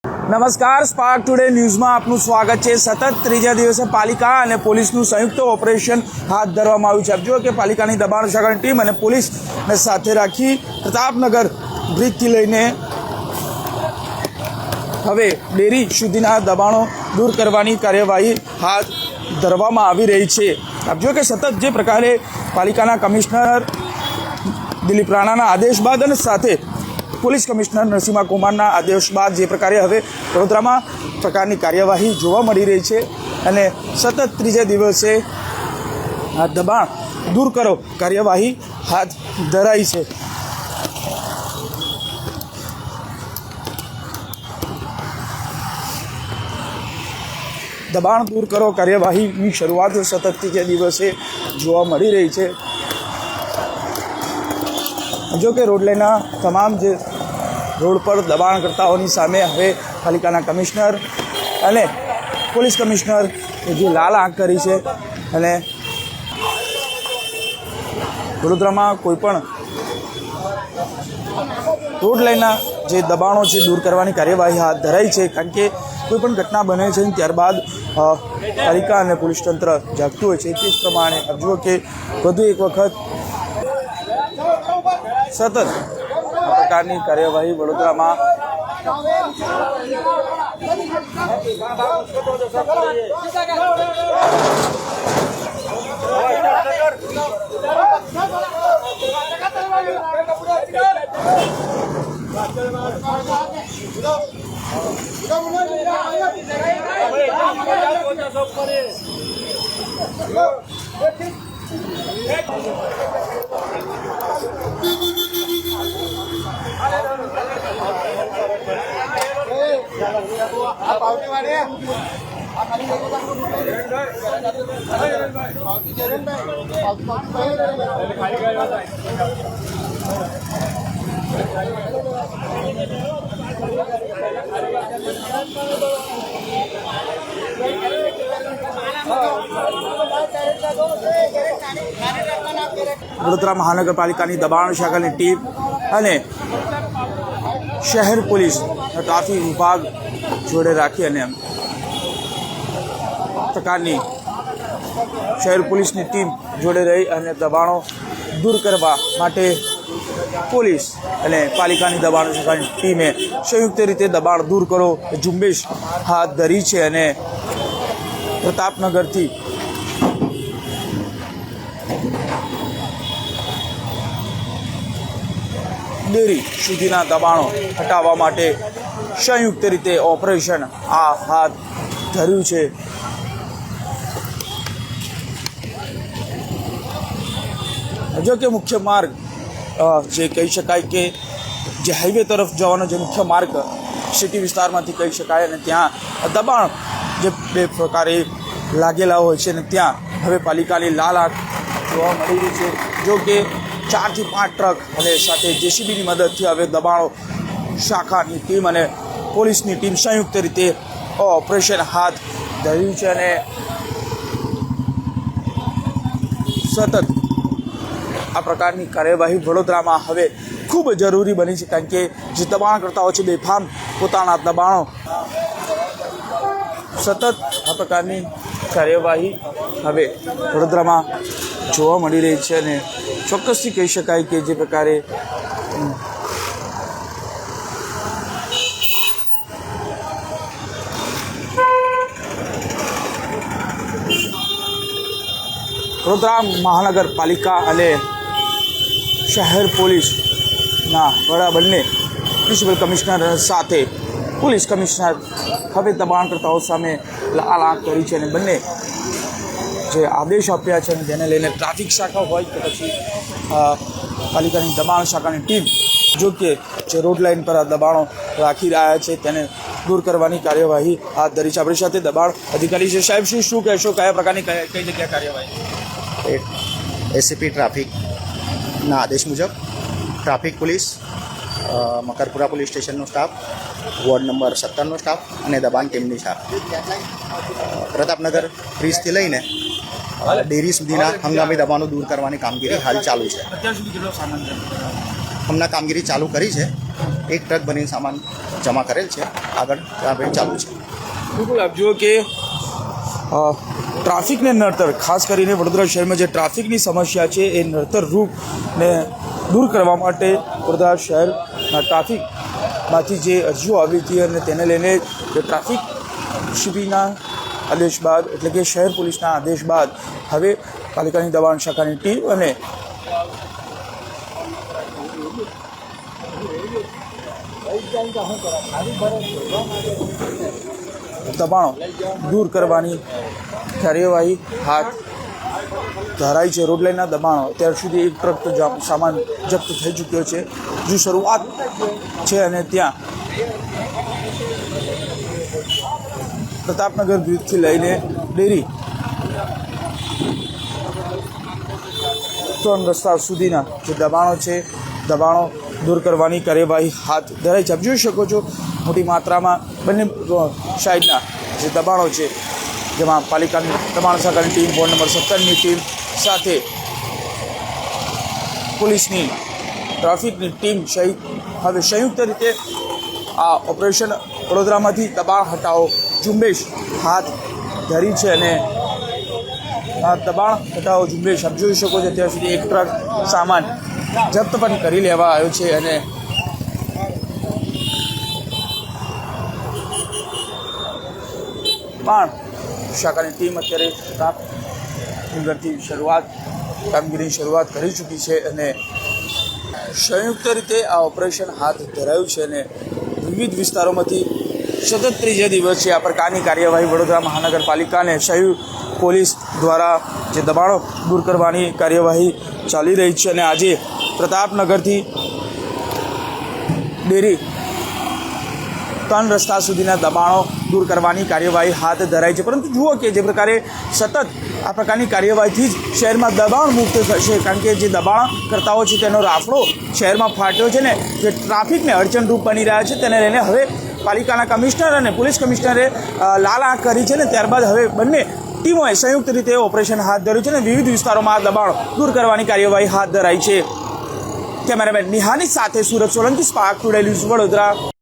નમસ્કાર, spark today ન્યૂઝમાં આપનું સ્વાગત છે। સતત ત્રીજા દિવસે પાલિકા અને પોલીસનું સંયુક્ત ઓપરેશન હાથ ધરવામાં આવ્યું છે। આપ જુઓ કે પાલિકાની દબાણ શાખાની ટીમ અને પોલીસને સાથે રાખી પ્રતાપનગર બ્રિજથી લઈને હવે ડેરી સુધીના દબાણો દૂર કરવાની કાર્યવાહી હાથ ધરવામાં આવી રહી છે। આપ જુઓ કે સતત જે પ્રકારે પાલિકાના કમિશનર દિલીપ રાણાના આદેશ બાદ અને સાથે પોલીસ કમિશનર નરસિંહા કુમારના આદેશ બાદ જે પ્રકારે હવે વડોદરામાં પ્રકારની કાર્યવાહી જોવા મળી રહી છે અને સતત ત્રીજા દિવસે આ દબાણ દૂર કરો કાર્યવાહી હાથ ધરાઈ છે। દબાણ દૂર કરો કાર્યવાહીની શરૂઆત સતત ત્રીજા દિવસે જોવા મળી રહી છે। જો કે રોડ લાઇનના તમામ જે રોડ પર દબાણકર્તાઓની સામે હવે પાલિકાના કમિશનર અને પોલીસ કમિશનર જે લાલ આંખ કરી છે અને વડોદરામાં કોઈપણ રોડ લાઇનના જે દબાણો છે દૂર કરવાની કાર્યવાહી હાથ ધરાઈ છે, કારણ કે કોઈપણ ઘટના બને છે ત્યારબાદ પાલિકા અને પોલીસ તંત્ર જાગતું હોય છે। તે જ પ્રમાણે આપ જુઓ કે વધુ એક વખત સતત આ પ્રકારની કાર્યવાહી વડોદરામાં વડોદરા મહાનગરપાલિકાની દબાણ શાખાની ટીમ અને શહેર પોલીસ ટ્રાફિક વિભાગ જોડે રાખી અને પ્રકારની શહેર પોલીસની ટીમ જોડે રહી અને દબાણો દૂર કરવા માટે પોલીસ અને પાલિકાની દબાણ શાખાની ટીમે સંયુક્ત રીતે દબાણ દૂર કરો ઝુંબેશ હાથ ધરી છે અને પ્રતાપનગરથી ડેરી સુધીના દબાણો હટાવવા માટે સંયુક્ત રીતે ઓપરેશન આ હાથ ધર્યું છે। જો કે મુખ્ય માર્ગ જે કહી શકાય કે જે હાઈવે તરફ જવાનો જે મુખ્ય માર્ગ સિટી વિસ્તારમાંથી કહી શકાય અને ત્યાં દબાણ જે બે પ્રકારે લાગેલા હોય છે અને ત્યાં હવે પાલિકાની લાલ આંખ જોવા મળી રહી છે। જો કે 4 થી 5 ટ્રક અને સાથે જેસીબીની મદદથી હવે દબાણો શાખાની ટીમ અને પોલીસની ટીમ સંયુક્ત રીતે ઓપરેશન હાથ ધર્યું છે અને સતત આ પ્રકારની કાર્યવાહી વડોદરામાં હવે ખૂબ જરૂરી બની છે, કારણ કે જે દબાણકર્તાઓ છે બેફામ પોતાના દબાણો સતત આ પ્રકારની કાર્યવાહી હવે વડોદરામાં જોવા મળી રહી છે અને ચોક્કસથી કહી શકાય કે જે પ્રકારે વડોદરા મહાનગરપાલિકા અને શહેર પોલીસના વડા બંને મ્યુનિસિપલ કમિશનર સાથે પોલીસ કમિશનર હવે દબાણકર્તાઓ સામે લાલ આંખ કરી છે અને બંને જે આદેશ આપ્યા છે જેને લઈને ટ્રાફિક શાખા હોય કે પછી પાલિકાની દબાણ શાખાની ટીમ જો કે જે રોડ લાઇન પર આ દબાણો રાખી રહ્યા છે તેને દૂર કરવાની કાર્યવાહી હાથ ધરી છે। આપણી સાથે દબાણ અધિકારી છે। સાહેબ, શું કહેશો, કયા પ્રકારની કઈ જગ્યાએ કાર્યવાહી? એસીપી ટ્રાફિકના આદેશ મુજબ ટ્રાફિક પોલીસ, મકરપુરા પોલીસ સ્ટેશનનો સ્ટાફ, વોર્ડ નંબર 17નો સ્ટાફ અને દબાણ ટીમની સ્ટાફ પ્રતાપનગર બ્રિજથી લઈને ડેરી સુધીના હંગામી દબાણો દૂર કરવાની કામગીરી હાલ ચાલુ છે। અત્યાર સુધી કેટલો સામાન છે? હમણાં કામગીરી ચાલુ કરી છે. એક ટ્રક ભરીને સામાન જમા કરેલ છે. આગળ કાર્યવાહી ચાલુ છે. બિલકુલ આપ જુઓ કે ટ્રાફિકને નડતર, ખાસ કરીને વડોદરા શહેરમાં જે ટ્રાફિકની સમસ્યા છે એ નડતર રૂપને દૂર કરવા માટે વડોદરા શહેરના ટ્રાફિકમાંથી જે અરજીઓ આવી હતી અને તેને લઈને જે ટ્રાફિક સીપીના આદેશ બાદ, એટલે કે શહેર પોલીસના આદેશ બાદ હવે પાલિકાની દબાણ શાખાની ટીમ અને દબાણો દૂર કરવાની કાર્યવાહી હાથ ધરાઈ છે. રોડ લાઇનના દબાણો અત્યાર સુધી એક ટ્રક તો સામાન જપ્ત થઈ ચૂક્યો છે. જો શરૂઆત છે અને ત્યાં પ્રતાપનગર બ્રિજથી લઈને ડેરી 3 રસ્તા સુધીના જે દબાણો છે, દબાણો દૂર કરવાની કાર્યવાહી હાથ ધરાઈ છે. આપ જોઈ શકો છો મોટી માત્રામાં બંને સાઈડના જે દબાણો છે, જેમાં પાલિકાની દબાણ શાખાની ટીમ, વોર્ડ નંબર 17ની ટીમ સાથે પોલીસની, ટ્રાફિકની ટીમ સહિત હવે સંયુક્ત રીતે આ ઓપરેશન વડોદરામાંથી દબાણ હટાવો ઝુંબેશ હાથ ધરી છે. અને આ દબાણ હટાવો ઝુંબેશ આપ જોઈ શકો છો અત્યાર સુધી એક ટ્રક સામાન જપ્ત પણ કરી લેવા આવ્યો છે. અને પણ શાખાની ટીમ અત્યારે સ્ટાફની કામગીરીની શરૂઆત કરી ચૂકી છે અને સંયુક્ત રીતે આ ઓપરેશન હાથ ધરાયું છે. અને વિવિધ વિસ્તારોમાંથી સતત ત્રીજા દિવસે આ પ્રકારની કાર્યવાહી વડોદરા મહાનગરપાલિકા અને શહેર પોલીસ દ્વારા જે દબાણો દૂર કરવાની કાર્યવાહી ચાલી રહી છે. અને આજે પ્રતાપનગરથી ડેરી 3 રસ્તા સુધીના દબાણો દૂર કરવાની કાર્યવાહી હાથ ધરાઈ છે. પરંતુ જુઓ કે જે પ્રકારે સતત આ પ્રકારની કાર્યવાહીથી જ શહેરમાં દબાણ મુક્ત થશે, કારણ કે જે દબાણકર્તાઓ છે તેનો રાફડો શહેરમાં ફાટ્યો છે ને જે ટ્રાફિકને અડચણરૂપ બની રહ્યા છે, તેને લઈને હવે પાલિકાના કમિશનર અને પોલીસ કમિશનરે લાલ આંખ કરી છે. ને ત્યારબાદ હવે બંને ટીમોએ સંયુક્ત રીતે ઓપરેશન હાથ ધર્યું છે અને વિવિધ વિસ્તારોમાં આ દબાણ દૂર કરવાની કાર્યવાહી હાથ ધરાઈ છે. કેમેરામેન નિહાની સાથે Surat Solanki, spark today news, Vadodara.